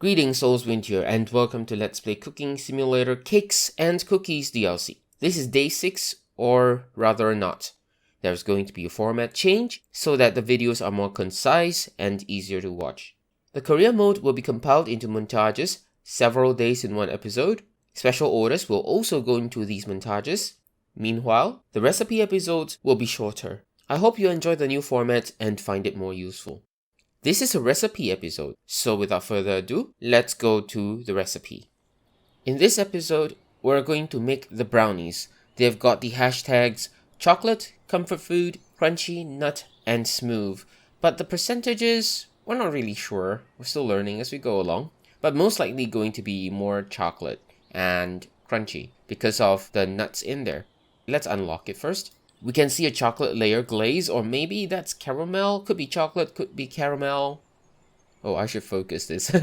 Greetings Soulswind here and welcome to Let's Play Cooking Simulator Cakes and Cookies DLC. This is day 6, or rather not. There's going to be a format change so that the videos are more concise and easier to watch. The career mode will be compiled into montages, several days in one episode. Special orders will also go into these montages. Meanwhile, the recipe episodes will be shorter. I hope you enjoy the new format and find it more useful. This is a recipe episode, so without further ado, let's go to the recipe. In this episode, we're going to make the brownies. They've got the hashtags chocolate, comfort food, crunchy, nut, and smooth. But the percentages, we're not really sure. We're still learning as we go along. But most likely going to be more chocolate and crunchy because of the nuts in there. Let's unlock it first. We can see a chocolate layer glaze, or maybe that's caramel. Could be chocolate, could be caramel. Oh, I should focus this.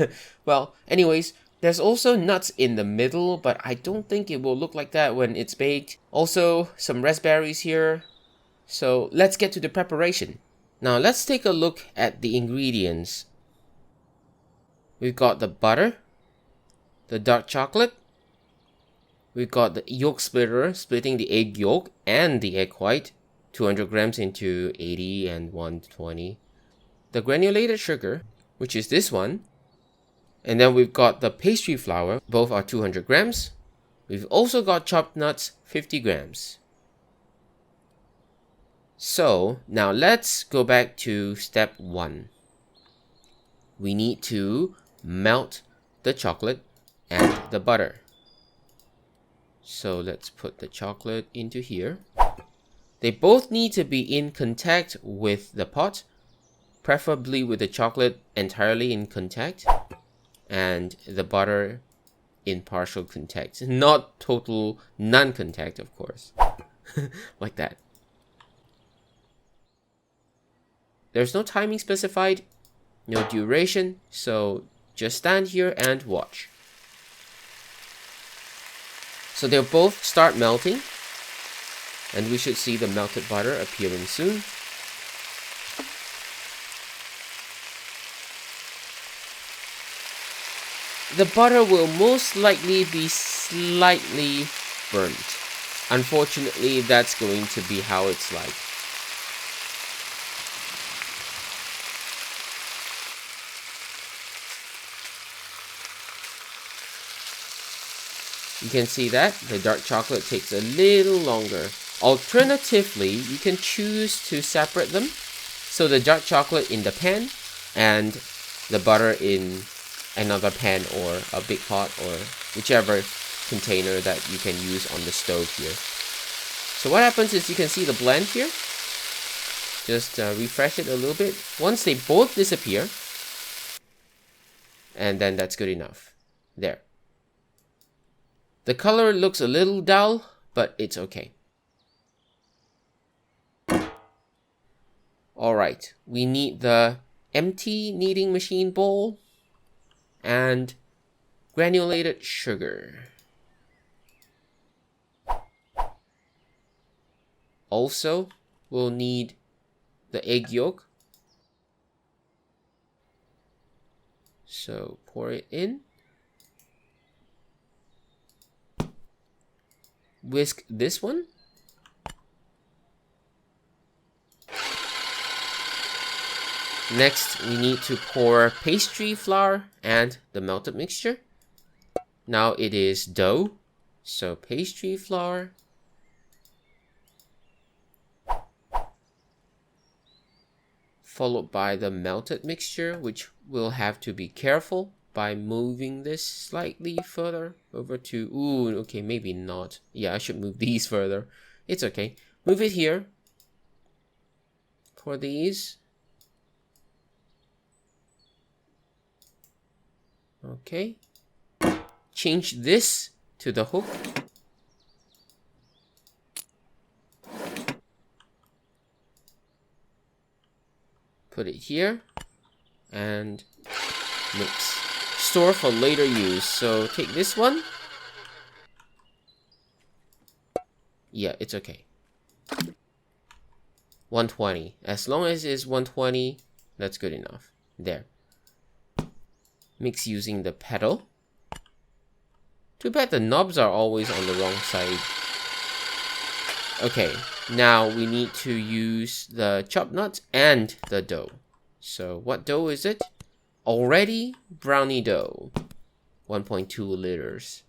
Well, anyways, there's also nuts in the middle, but I don't think it will look like that when it's baked. Also, some raspberries here. So let's get to the preparation. Now let's take a look at the ingredients. We've got the butter, the dark chocolate. We've got the yolk splitter, splitting the egg yolk and the egg white, 200 grams into 80 and 120. The granulated sugar, which is this one. And then we've got the pastry flour, both are 200 grams. We've also got chopped nuts, 50 grams. So, now let's go back to step 1. We need to melt the chocolate and the butter. So let's put the chocolate into here. They both need to be in contact with the pot, preferably with the chocolate entirely in contact and the butter in partial contact. Not total non-contact, of course. Like that. There's no timing specified, no duration, so just stand here and watch. So they'll both start melting, and we should see the melted butter appearing soon. The butter will most likely be slightly burnt. Unfortunately, that's going to be how it's like. You can see that the dark chocolate takes a little longer. Alternatively, you can choose to separate them. So the dark chocolate in the pan and the butter in another pan or a big pot or whichever container that you can use on the stove here. So what happens is you can see the blend here. Just refresh it a little bit. Once they both disappear, and then that's good enough. There. The color looks a little dull, but it's okay. Alright, we need the empty kneading machine bowl and granulated sugar. Also, we'll need the egg yolk. So pour it in. Whisk this one. Next, we need to pour pastry flour and the melted mixture. Now it is dough, so pastry flour. Followed by the melted mixture, which we'll have to be careful by moving this slightly further over to... Ooh, okay, maybe not. Yeah, I should move these further. It's okay. Move it here. For these. Okay. Change this to the hook. Put it here. And mix. Store for later use. So take this one. Yeah, it's okay. 120. As long as it's 120, that's good enough. There. Mix using the pedal. Too bad the knobs are always on the wrong side. Okay, now we need to use the chopped nuts and the dough. So what dough is it? Already brownie dough. 1.2 liters.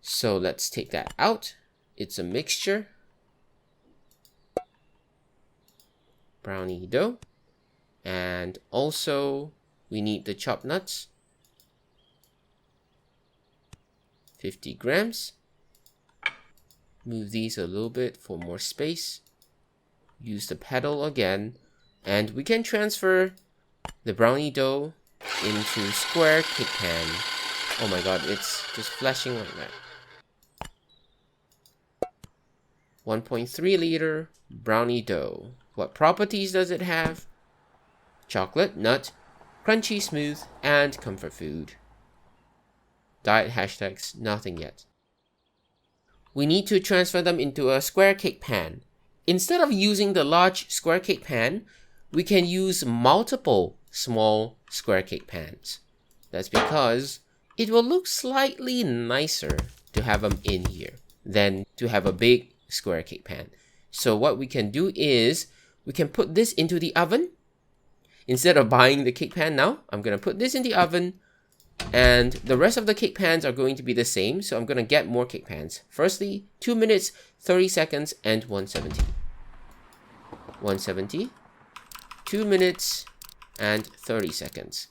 So let's take that out. It's a mixture. Brownie dough. And also we need the chopped nuts. 50 grams. Move these a little bit for more space. Use the pedal again. And we can transfer the brownie dough into square cake pan. Oh my god, it's just flashing like that. 1.3 liter brownie dough. What properties does it have? Chocolate, nut, crunchy, smooth, and comfort food. Diet hashtags, nothing yet. We need to transfer them into a square cake pan. Instead of using the large square cake pan, we can use multiple small square cake pans. That's because it will look slightly nicer to have them in here than to have a big square cake pan. So what we can do is we can put this into the oven. Instead of buying the cake pan now, I'm going to put this in the oven. And the rest of the cake pans are going to be the same, so I'm going to get more cake pans. Firstly, 2 minutes, 30 seconds, and 170. 170, 2 minutes, and 30 seconds.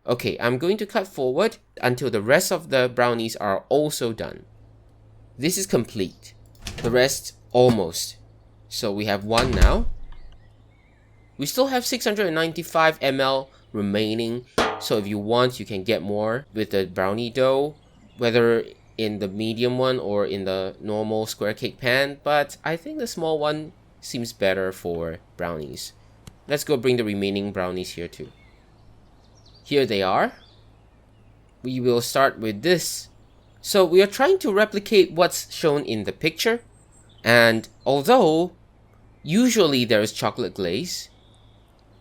Okay, I'm going to cut forward until the rest of the brownies are also done. This is complete. The rest, almost. So we have one now. We still have 695 ml remaining. So if you want, you can get more with the brownie dough, whether in the medium one or in the normal square cake pan, but I think the small one seems better for brownies. Let's go bring the remaining brownies here too. Here they are. We will start with this. So we are trying to replicate what's shown in the picture, and although usually there is chocolate glaze,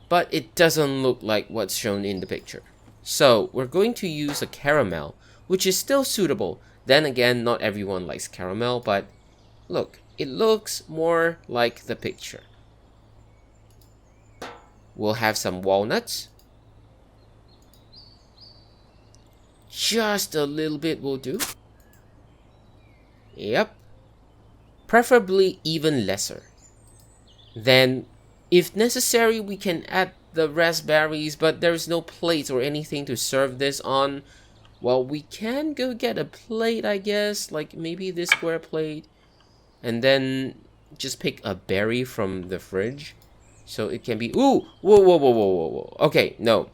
but it doesn't look like what's shown in the picture. So we're going to use a caramel, which is still suitable. Then again, not everyone likes caramel, but look, it looks more like the picture. We'll have some walnuts. Just a little bit will do. Yep. Preferably even lesser. Then if necessary, we can add the raspberries, but there's no plate or anything to serve this on. Well, we can go get a plate, I guess, like maybe this square plate, and then just pick a berry from the fridge. So it can be, ooh, whoa. Okay, no.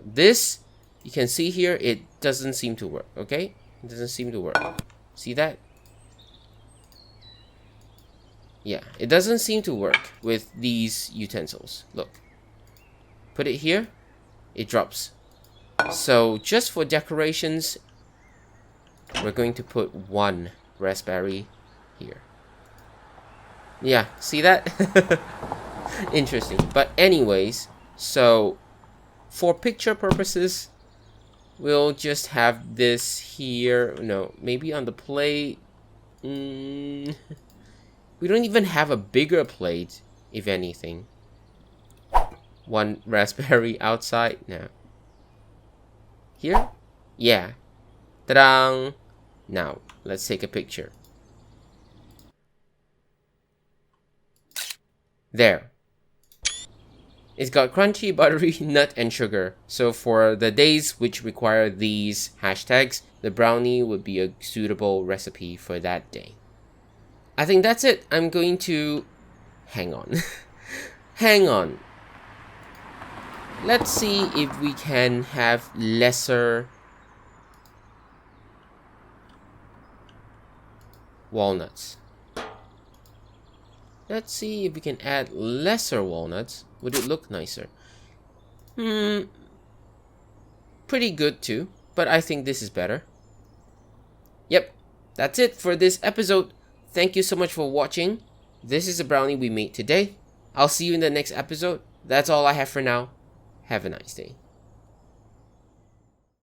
This, you can see here, it doesn't seem to work, okay? It doesn't seem to work. See that? Yeah, it doesn't seem to work with these utensils. Look. Put it here, it drops. So just for decorations, we're going to put one raspberry here. Yeah, see that? Interesting. But anyways, so for picture purposes, we'll just have this here. No, maybe on the plate. We don't even have a bigger plate, if anything. One raspberry outside now. Here? Yeah. Ta-da! Now, let's take a picture. There. It's got crunchy, buttery, nut, and sugar. So for the days which require these hashtags, the brownie would be a suitable recipe for that day. I think that's it. I'm going to... Hang on. Hang on. Let's see if we can have lesser walnuts. Let's see if we can add lesser walnuts. Would it look nicer? Pretty good too, but I think this is better. Yep, that's it for this episode. Thank you so much for watching. This is a brownie we made today. I'll see you in the next episode. That's all I have for now. Have a nice day.